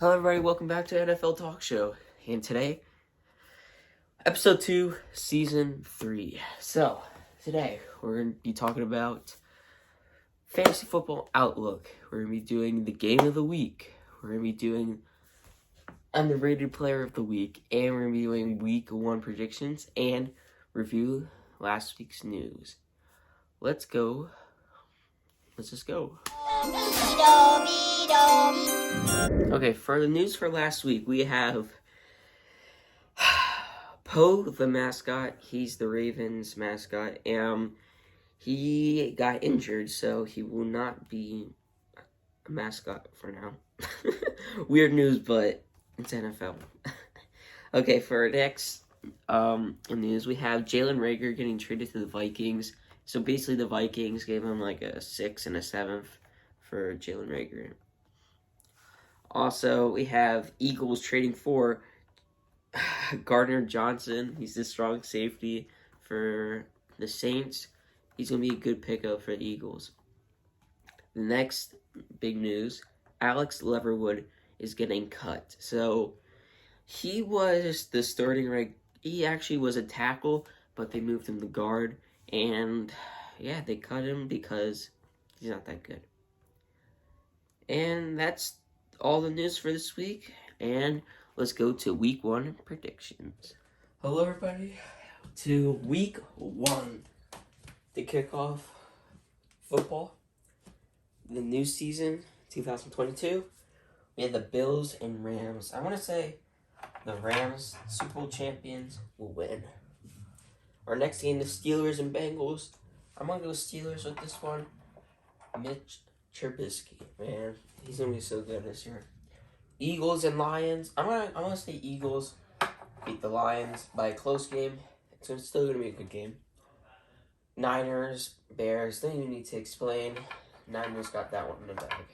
Hello everybody, welcome back to NFL Talk Show. And today, Episode 2, Season 3. So, today, we're going to be talking about Fantasy Football Outlook. We're going to be doing the Game of the Week. We're going to be doing Underrated Player of the Week. And we're going to be doing Week 1 predictions and review last week's news. Let's just go. Okay, for the news for last week, we have Poe, the mascot. He's the Ravens mascot. He got injured, so he will not be a mascot for now. Weird news, but it's NFL. Okay, for our next news, we have Jalen Reagor getting traded to the Vikings. So basically, the Vikings gave him like a 6th and a 7th for Jalen Reagor. Also, we have Eagles trading for Gardner Johnson. He's the strong safety for the Saints. He's going to be a good pickup for the Eagles. The next big news, Alex Leatherwood is getting cut. So, he was the starting he actually was a tackle, but they moved him to guard. And, yeah, they cut him because he's not that good. And that's all the news for this week. And let's go to Week 1 predictions. Hello, everybody, to Week 1 to kick off football. The new season, 2022. We have the Bills and Rams. I want to say the Rams, Super Bowl champions, will win. Our next game, the Steelers and Bengals. I'm going to go Steelers with this one. Mitch Trubisky, man, he's going to be so good this year. Eagles and Lions. I'm gonna say Eagles beat the Lions by a close game. It's still gonna be a good game. Niners, Bears. Don't even need to explain. Niners got that one in the bag.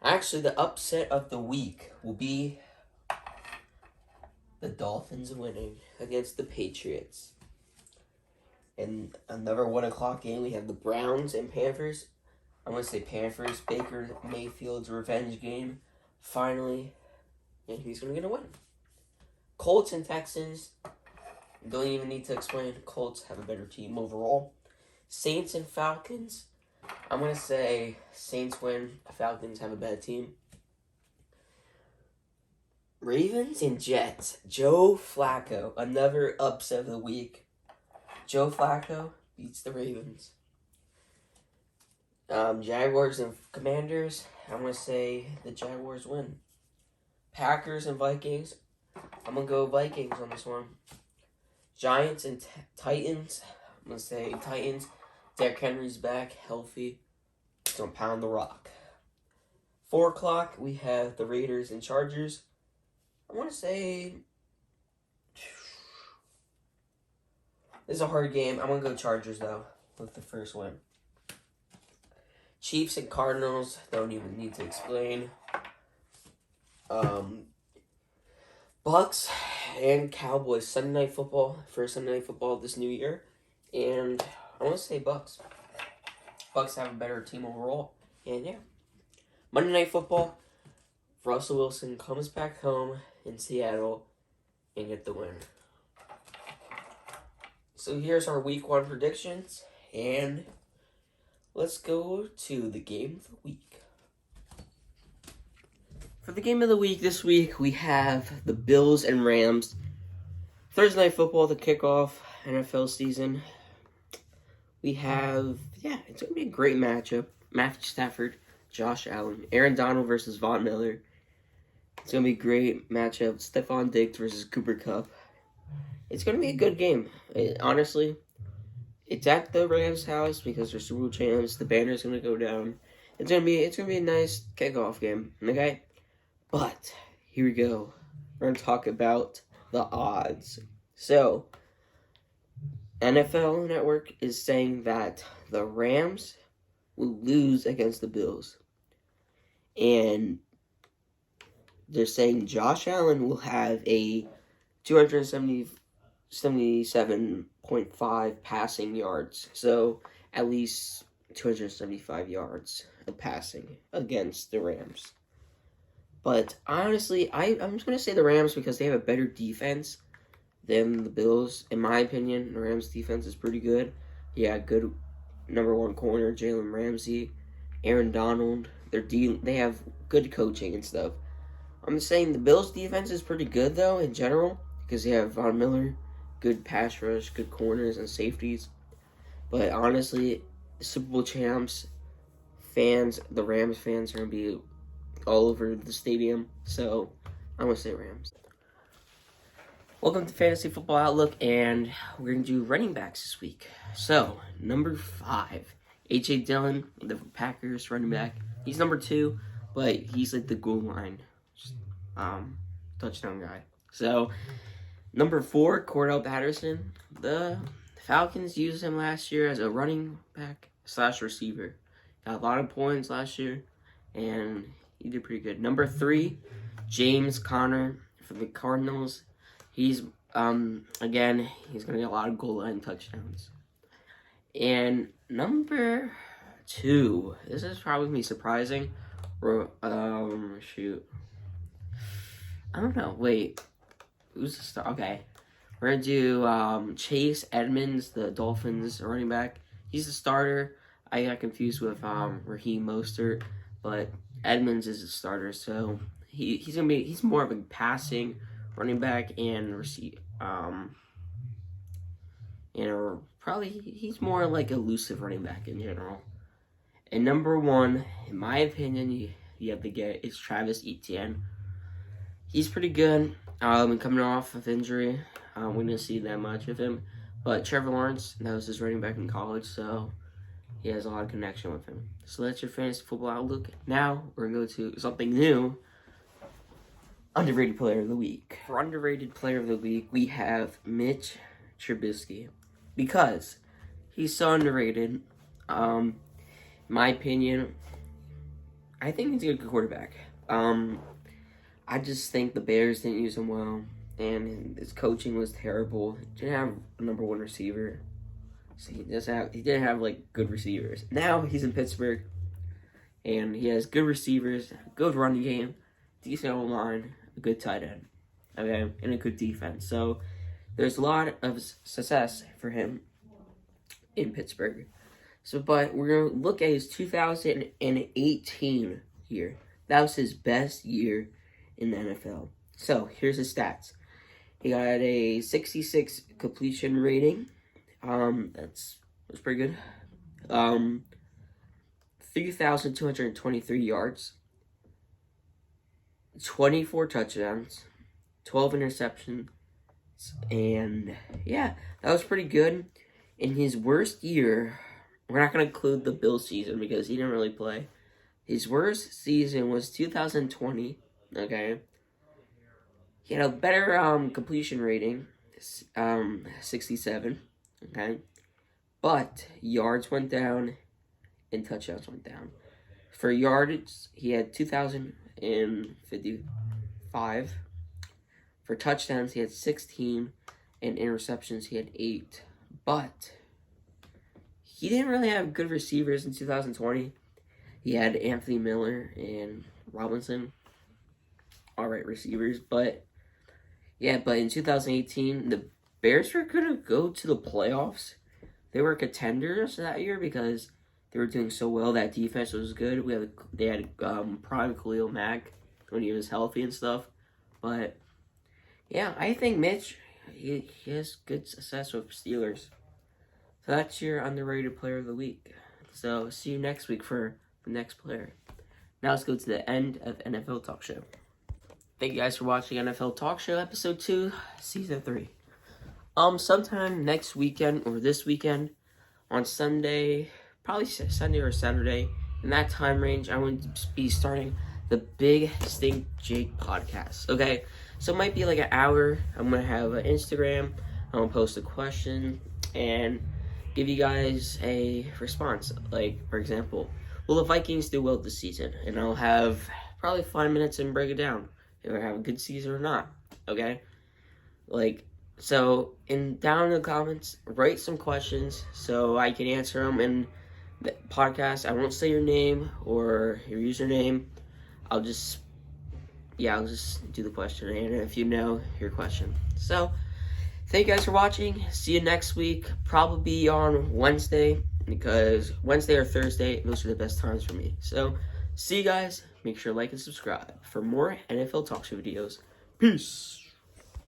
Actually, the upset of the week will be the Dolphins winning against the Patriots. And another 1:00 game. We have the Browns and Panthers. I'm gonna say Panthers. Baker Mayfield's revenge game. Finally, and he's going to get a win. Colts and Texans. Don't even need to explain. Colts have a better team overall. Saints and Falcons. I'm going to say Saints win. Falcons have a bad team. Ravens and Jets. Joe Flacco. Another upset of the week. Joe Flacco beats the Ravens. Jaguars and Commanders. I'm going to say the Jaguars win. Packers and Vikings. I'm going to go Vikings on this one. Giants and Titans. I'm going to say Titans. Derrick Henry's back, healthy. He's going to pound the rock. 4:00, we have the Raiders and Chargers. I want to say this is a hard game. I'm going to go Chargers, though, with the first win. Chiefs and Cardinals, don't even need to explain. Bucks and Cowboys, Sunday Night Football, first Sunday Night Football this new year. And I want to say Bucks. Bucks have a better team overall. And yeah. Monday Night Football, Russell Wilson comes back home in Seattle and get the win. So here's our Week 1 predictions. And let's go to the Game of the Week. For the Game of the Week this week, we have the Bills and Rams. Thursday Night Football to kick off NFL season. We have, it's going to be a great matchup. Matthew Stafford, Josh Allen, Aaron Donald versus Von Miller. It's going to be a great matchup. Stephon Diggs versus Cooper Kupp. It's going to be a good game. Honestly, it's at the Rams' house because they're Super Bowl champs. The banner's going to go down. It's going to be a nice kickoff game, okay? But here we go. We're going to talk about the odds. So, NFL Network is saying that the Rams will lose against the Bills. And they're saying Josh Allen will have a 277.5 passing yards. So, at least 275 yards of passing against the Rams. But honestly, I'm just gonna say the Rams because they have a better defense than the Bills. In my opinion, the Rams defense is pretty good. Yeah, good number one corner, Jalen Ramsey, Aaron Donald. They have good coaching and stuff. I'm saying the Bills defense is pretty good though in general because they have Von Miller, good pass rush, good corners and safeties. But honestly, the Super Bowl champs fans, the Rams fans are gonna be all over the stadium. So I'm gonna say Rams. Welcome to Fantasy Football Outlook, and we're going to do running backs this week. So, number 5, A.J. Dillon, the Packers running back. He's number 2, but he's like the goal line touchdown guy. So, number 4, Cordell Patterson. The Falcons used him last year as a running back / receiver. Got a lot of points last year, and he did pretty good. Number 3, James Conner from the Cardinals. He's, again, he's going to get a lot of goal line touchdowns. And number 2, this is probably going to be surprising. Shoot. I don't know. Wait. Who's the star? Okay. We're going to do Chase Edmonds, the Dolphins running back. He's the starter. I got confused with Raheem Mostert, but Edmonds is the starter, so he's more of a passing running back and probably he's more like elusive running back in general. And number 1, in my opinion, you have to get is Travis Etienne. He's pretty good. Coming off of injury, we didn't see that much of him. But Trevor Lawrence, that was his running back in college, so he has a lot of connection with him. So that's your fantasy football outlook. Now we're gonna go to something new. Underrated player of the week. For underrated player of the week, we have Mitch Trubisky. Because he's so underrated. In my opinion, I think he's a good quarterback. I just think the Bears didn't use him well, and his coaching was terrible. He didn't have a number 1 receiver. So he didn't have like good receivers. Now he's in Pittsburgh, and he has good receivers, good running game, decent O-line, a good tight end, okay, and a good defense. So there's a lot of success for him in Pittsburgh. So, but we're gonna look at his 2018 year. That was his best year in the NFL. So here's his stats. He got a 66 completion rating. That's pretty good. 3,223 yards, 24 touchdowns, 12 interceptions, and yeah, that was pretty good. In his worst year, we're not going to include the Bill season because he didn't really play. His worst season was 2020, okay? He had a better completion rating, 67, okay? But yards went down and touchdowns went down. For yardage, he had 2,055. For touchdowns, he had 16. And interceptions, he had 8. But he didn't really have good receivers in 2020. He had Anthony Miller and Robinson. Alright receivers. But in 2018, the Bears were going to go to the playoffs. They were contenders that year because they were doing so well. That defense was good. They had prime Khalil Mack when he was healthy and stuff. But yeah, I think Mitch, he has good success with Steelers. So that's your underrated player of the week. So see you next week for the next player. Now let's go to the end of NFL Talk Show. Thank you guys for watching NFL Talk Show Episode 2, Season 3. Sometime next weekend or this weekend on Sunday, probably Sunday or Saturday, in that time range, I'm going to be starting the Big Stink Jake podcast. Okay, so it might be like an hour. I'm going to have an Instagram. I'm going to post a question and give you guys a response. Like, for example, will the Vikings do well this season? And I'll have probably 5 minutes and break it down. If I have a good season or not. Okay? So down in the comments, write some questions so I can answer them in the podcast. I won't say your name or your username. I'll just yeah, I'll just do the question and if you know your question. So, thank you guys for watching. See you next week. Probably be on Wednesday because Wednesday or Thursday, those are the best times for me. So, see you guys. Make sure to like and subscribe for more NFL Talk Show videos. Peace.